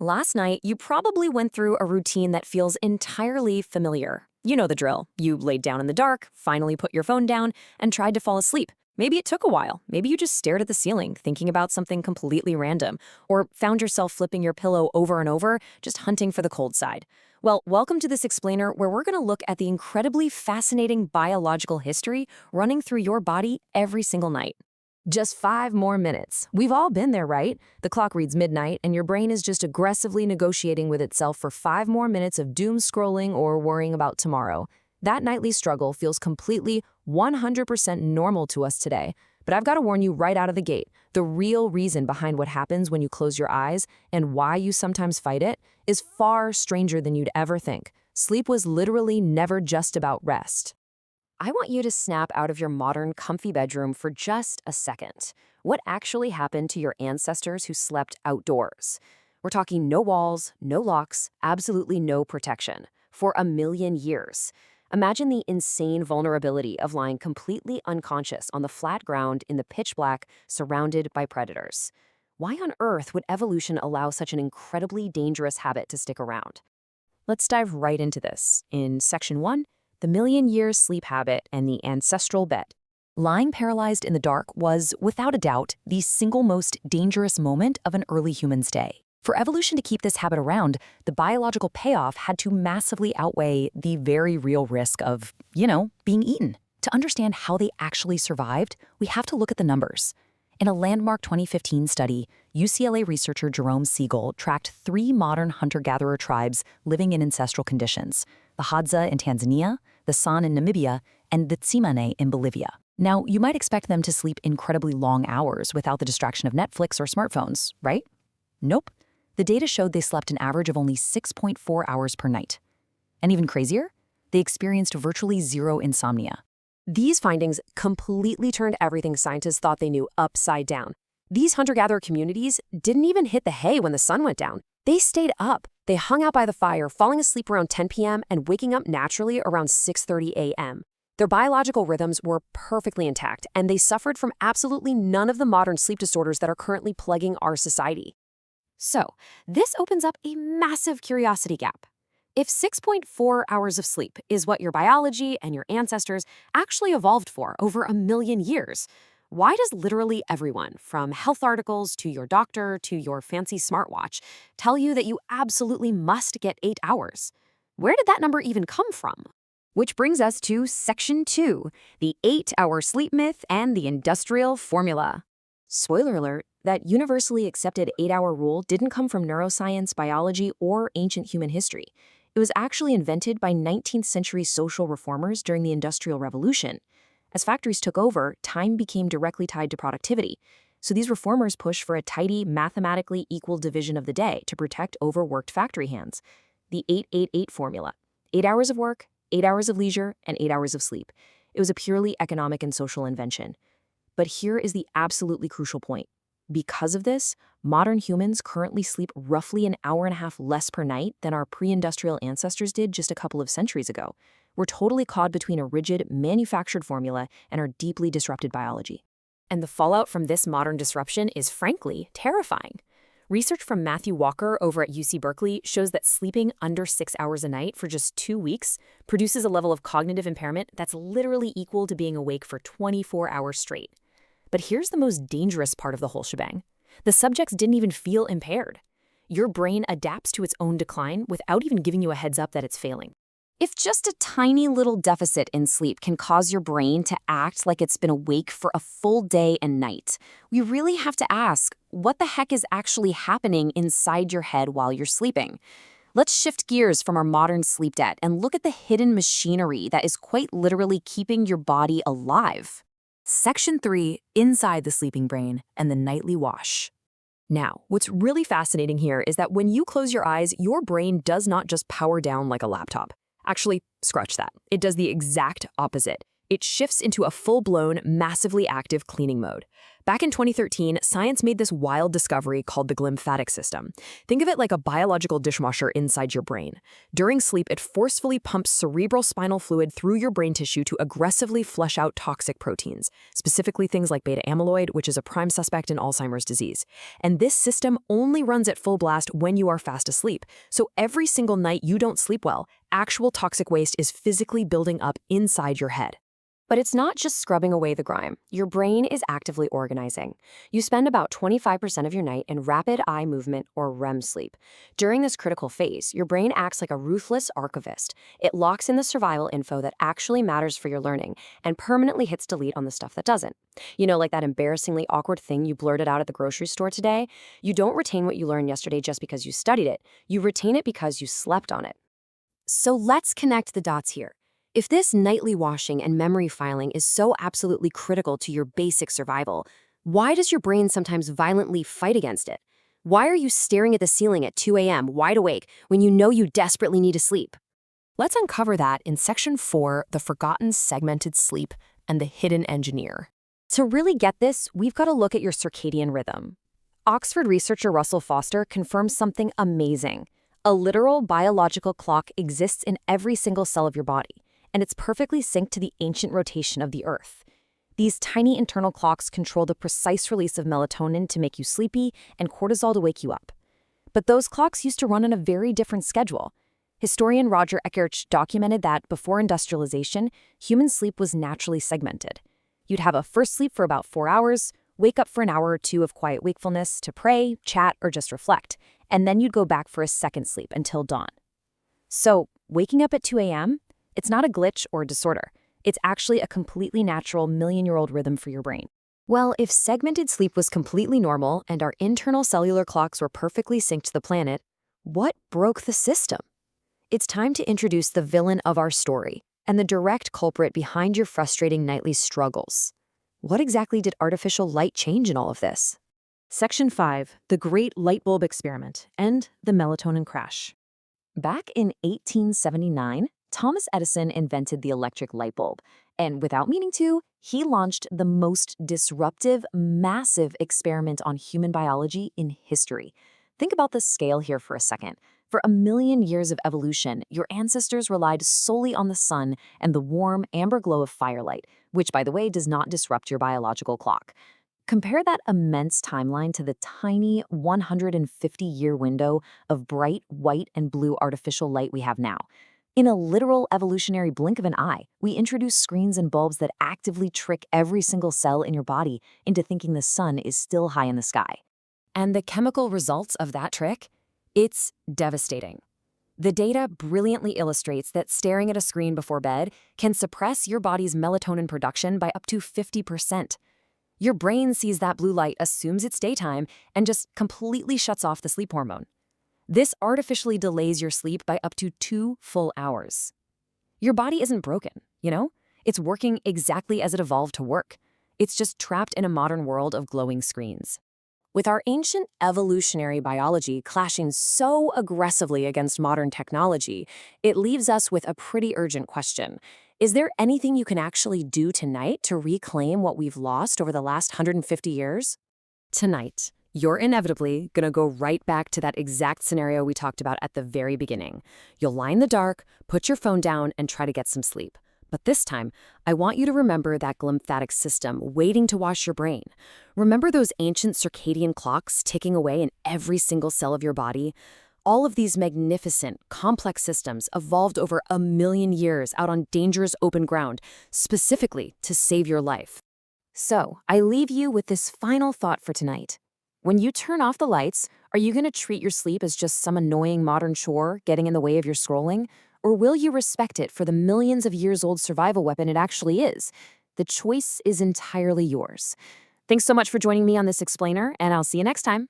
Last night, you probably went through a routine that feels entirely familiar. You know the drill. You laid down in the dark, finally put your phone down, and tried to fall asleep. Maybe it took a while. Maybe you just stared at the ceiling, thinking about something completely random, or found yourself flipping your pillow over and over, just hunting for the cold side. Well, welcome to this explainer where we're going to look at the incredibly fascinating biological history running through your body every single night. Just 5 more minutes. We've all been there, right? The clock reads midnight, and your brain is just aggressively negotiating with itself for 5 more minutes of doom scrolling or worrying about tomorrow. That nightly struggle feels completely 100% normal to us today. But I've got to warn you right out of the gate, the real reason behind what happens when you close your eyes and why you sometimes fight it is far stranger than you'd ever think. Sleep was literally never just about rest. I want you to snap out of your modern, comfy bedroom for just a second. What actually happened to your ancestors who slept outdoors? We're talking no walls, no locks, absolutely no protection. For a million years. Imagine the insane vulnerability of lying completely unconscious on the flat ground in the pitch black, surrounded by predators. Why on earth would evolution allow such an incredibly dangerous habit to stick around? Let's dive right into this. In Section 1, the million-year sleep habit and the ancestral bed. Lying paralyzed in the dark was, without a doubt, the single most dangerous moment of an early human's day. For evolution to keep this habit around, the biological payoff had to massively outweigh the very real risk of, being eaten. To understand how they actually survived, we have to look at the numbers. In a landmark 2015 study, UCLA researcher Jerome Siegel tracked 3 modern hunter-gatherer tribes living in ancestral conditions: the Hadza in Tanzania, the San in Namibia, and the Tsimane in Bolivia. Now, you might expect them to sleep incredibly long hours without the distraction of Netflix or smartphones, right? Nope. The data showed they slept an average of only 6.4 hours per night. And even crazier, they experienced virtually zero insomnia. These findings completely turned everything scientists thought they knew upside down. These hunter-gatherer communities didn't even hit the hay when the sun went down. They stayed up. They hung out by the fire, falling asleep around 10 p.m. and waking up naturally around 6:30 a.m. Their biological rhythms were perfectly intact, and they suffered from absolutely none of the modern sleep disorders that are currently plaguing our society. So, this opens up a massive curiosity gap. If 6.4 hours of sleep is what your biology and your ancestors actually evolved for over a million years, why does literally everyone, from health articles to your doctor to your fancy smartwatch, tell you that you absolutely must get 8 hours? Where did that number even come from? Which brings us to Section 2, the 8-hour sleep myth and the industrial formula. Spoiler alert, that universally accepted 8-hour rule didn't come from neuroscience, biology, or ancient human history. It was actually invented by 19th century social reformers during the Industrial Revolution. As factories took over, time became directly tied to productivity. So these reformers pushed for a tidy, mathematically equal division of the day to protect overworked factory hands. The 8-8-8 formula. 8 hours of work, 8 hours of leisure, and 8 hours of sleep. It was a purely economic and social invention. But here is the absolutely crucial point. Because of this, modern humans currently sleep roughly an hour and a half less per night than our pre-industrial ancestors did just a couple of centuries ago. We're totally caught between a rigid, manufactured formula and our deeply disrupted biology. And the fallout from this modern disruption is frankly terrifying. Research from Matthew Walker over at UC Berkeley shows that sleeping under 6 hours a night for just 2 weeks produces a level of cognitive impairment that's literally equal to being awake for 24 hours straight. But here's the most dangerous part of the whole shebang. The subjects didn't even feel impaired. Your brain adapts to its own decline without even giving you a heads up that it's failing. If just a tiny little deficit in sleep can cause your brain to act like it's been awake for a full day and night, we really have to ask, what the heck is actually happening inside your head while you're sleeping? Let's shift gears from our modern sleep debt and look at the hidden machinery that is quite literally keeping your body alive. Section 3, Inside the Sleeping Brain and the Nightly Wash. Now, what's really fascinating here is that when you close your eyes, your brain does not just power down like a laptop. Actually, scratch that. It does the exact opposite. It shifts into a full-blown, massively active cleaning mode. Back in 2013, science made this wild discovery called the glymphatic system. Think of it like a biological dishwasher inside your brain. During sleep, it forcefully pumps cerebral spinal fluid through your brain tissue to aggressively flush out toxic proteins, specifically things like beta amyloid, which is a prime suspect in Alzheimer's disease. And this system only runs at full blast when you are fast asleep. So every single night you don't sleep well, actual toxic waste is physically building up inside your head. But it's not just scrubbing away the grime. Your brain is actively organizing. You spend about 25% of your night in rapid eye movement or REM sleep. During this critical phase, your brain acts like a ruthless archivist. It locks in the survival info that actually matters for your learning and permanently hits delete on the stuff that doesn't. You know, like that embarrassingly awkward thing you blurted out at the grocery store today? You don't retain what you learned yesterday just because you studied it. You retain it because you slept on it. So let's connect the dots here. If this nightly washing and memory filing is so absolutely critical to your basic survival, why does your brain sometimes violently fight against it? Why are you staring at the ceiling at 2 a.m. wide awake when you know you desperately need to sleep? Let's uncover that in Section 4, the forgotten segmented sleep and the hidden engineer. To really get this, we've got to look at your circadian rhythm. Oxford researcher Russell Foster confirms something amazing. A literal biological clock exists in every single cell of your body, and it's perfectly synced to the ancient rotation of the Earth. These tiny internal clocks control the precise release of melatonin to make you sleepy and cortisol to wake you up. But those clocks used to run on a very different schedule. Historian Roger Eckertz documented that before industrialization, human sleep was naturally segmented. You'd have a first sleep for about 4 hours, wake up for an hour or two of quiet wakefulness to pray, chat, or just reflect, and then you'd go back for a second sleep until dawn. So, waking up at 2 a.m.? It's not a glitch or a disorder. It's actually a completely natural million-year-old rhythm for your brain. Well, if segmented sleep was completely normal and our internal cellular clocks were perfectly synced to the planet, what broke the system? It's time to introduce the villain of our story and the direct culprit behind your frustrating nightly struggles. What exactly did artificial light change in all of this? Section 5, the Great Light Bulb Experiment and the Melatonin Crash. Back in 1879, Thomas Edison invented the electric light bulb, and without meaning to, he launched the most disruptive, massive experiment on human biology in history. Think about the scale here for a second. For 1,000,000 years of evolution, your ancestors relied solely on the sun and the warm, amber glow of firelight, which, by the way, does not disrupt your biological clock. Compare that immense timeline to the tiny 150-year window of bright white and blue artificial light we have now. In a literal evolutionary blink of an eye, we introduce screens and bulbs that actively trick every single cell in your body into thinking the sun is still high in the sky. And the chemical results of that trick? It's devastating. The data brilliantly illustrates that staring at a screen before bed can suppress your body's melatonin production by up to 50%. Your brain sees that blue light, assumes it's daytime, and just completely shuts off the sleep hormone. This artificially delays your sleep by up to 2 full hours. Your body isn't broken, you know? It's working exactly as it evolved to work. It's just trapped in a modern world of glowing screens. With our ancient evolutionary biology clashing so aggressively against modern technology, it leaves us with a pretty urgent question. Is there anything you can actually do tonight to reclaim what we've lost over the last 150 years? Tonight, you're inevitably going to go right back to that exact scenario we talked about at the very beginning. You'll lie in the dark, put your phone down, and try to get some sleep. But this time, I want you to remember that glymphatic system waiting to wash your brain. Remember those ancient circadian clocks ticking away in every single cell of your body? All of these magnificent, complex systems evolved over 1,000,000 years out on dangerous open ground, specifically to save your life. So, I leave you with this final thought for tonight. When you turn off the lights, are you going to treat your sleep as just some annoying modern chore getting in the way of your scrolling? Or will you respect it for the millions of years old survival weapon it actually is? The choice is entirely yours. Thanks so much for joining me on this explainer, and I'll see you next time.